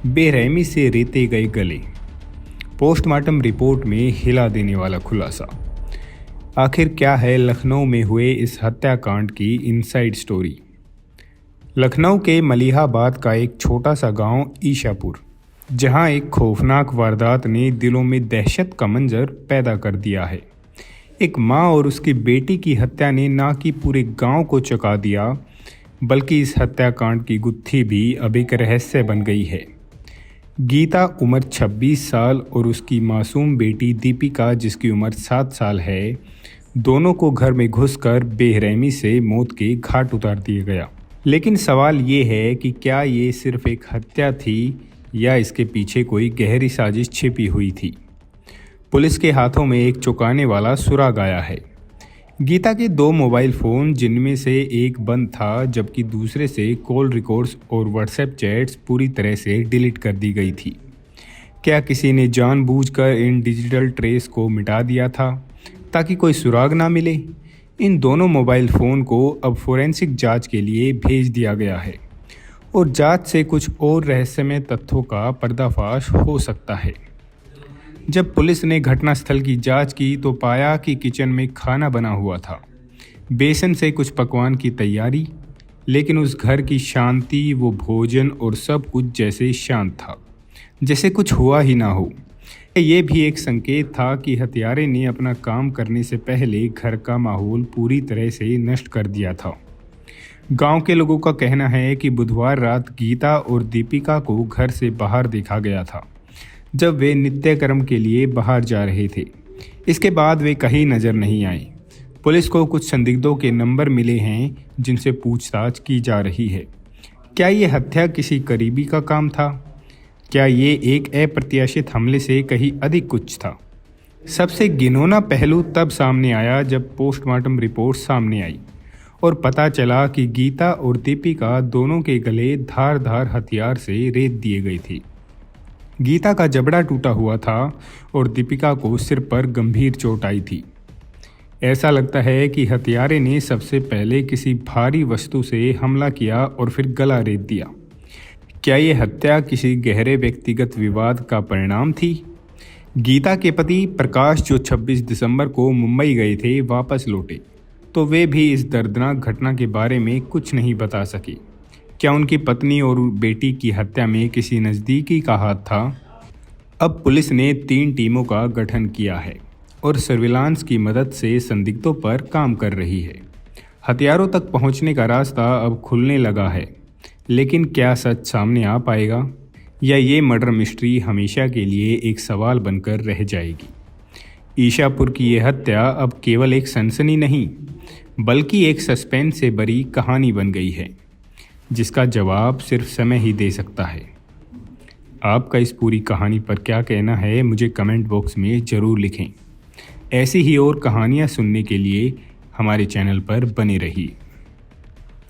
बेरहमी से रेते गए गले। पोस्टमार्टम रिपोर्ट में हिला देने वाला खुलासा। आखिर क्या है लखनऊ में हुए इस हत्याकांड की इनसाइड स्टोरी। लखनऊ के मलिहाबाद का एक छोटा सा गांव ईशापुर, जहां एक खौफनाक वारदात ने दिलों में दहशत का मंजर पैदा कर दिया है। एक मां और उसकी बेटी की हत्या ने ना कि पूरे गांव को चौंका दिया, बल्कि इस हत्याकांड की गुत्थी भी अब एक रहस्य बन गई है। गीता उम्र 26 साल और उसकी मासूम बेटी दीपिका जिसकी उम्र 7 साल है, दोनों को घर में घुसकर बेरहमी से मौत के घाट उतार दिया गया। लेकिन सवाल ये है कि क्या ये सिर्फ एक हत्या थी या इसके पीछे कोई गहरी साजिश छिपी हुई थी। पुलिस के हाथों में एक चौंकाने वाला सुराग आया है। गीता के 2 मोबाइल फ़ोन, जिनमें से एक बंद था जबकि दूसरे से कॉल रिकॉर्ड्स और व्हाट्सएप चैट्स पूरी तरह से डिलीट कर दी गई थी। क्या किसी ने जानबूझकर इन डिजिटल ट्रेस को मिटा दिया था ताकि कोई सुराग ना मिले। इन दोनों मोबाइल फ़ोन को अब फोरेंसिक जांच के लिए भेज दिया गया है और जांच से कुछ और रहस्यमय तथ्यों का पर्दाफाश हो सकता है। जब पुलिस ने घटनास्थल की जांच की तो पाया कि किचन में खाना बना हुआ था, बेसन से कुछ पकवान की तैयारी, लेकिन उस घर की शांति, वो भोजन और सब कुछ जैसे शांत था, जैसे कुछ हुआ ही ना हो। ये भी एक संकेत था कि हत्यारे ने अपना काम करने से पहले घर का माहौल पूरी तरह से नष्ट कर दिया था। गांव के लोगों का कहना है कि बुधवार रात गीता और दीपिका को घर से बाहर देखा गया था, जब वे नित्यक्रम के लिए बाहर जा रहे थे। इसके बाद वे कहीं नज़र नहीं आए। पुलिस को कुछ संदिग्धों के नंबर मिले हैं जिनसे पूछताछ की जा रही है। क्या ये हत्या किसी करीबी का काम था? क्या ये एक अप्रत्याशित हमले से कहीं अधिक कुछ था? सबसे घिनौना पहलू तब सामने आया जब पोस्टमार्टम रिपोर्ट सामने आई और पता चला कि गीता और दीपिका दोनों के गले धारदार हथियार से रेत दिए गए थे। गीता का जबड़ा टूटा हुआ था और दीपिका को सिर पर गंभीर चोट आई थी। ऐसा लगता है कि हत्यारे ने सबसे पहले किसी भारी वस्तु से हमला किया और फिर गला रेत दिया। क्या ये हत्या किसी गहरे व्यक्तिगत विवाद का परिणाम थी? गीता के पति प्रकाश, जो 26 दिसंबर को मुंबई गए थे, वापस लौटे तो वे भी इस दर्दनाक घटना के बारे में कुछ नहीं बता सके। क्या उनकी पत्नी और बेटी की हत्या में किसी नज़दीकी का हाथ था? अब पुलिस ने 3 टीमों का गठन किया है और सर्विलांस की मदद से संदिग्धों पर काम कर रही है। हथियारों तक पहुंचने का रास्ता अब खुलने लगा है, लेकिन क्या सच सामने आ पाएगा या ये मर्डर मिस्ट्री हमेशा के लिए एक सवाल बनकर रह जाएगी। ईशापुर की ये हत्या अब केवल एक सनसनी नहीं, बल्कि एक सस्पेंस से भरी कहानी बन गई है, जिसका जवाब सिर्फ समय ही दे सकता है। आपका इस पूरी कहानी पर क्या कहना है, मुझे कमेंट बॉक्स में ज़रूर लिखें। ऐसी ही और कहानियाँ सुनने के लिए हमारे चैनल पर बने रहिए।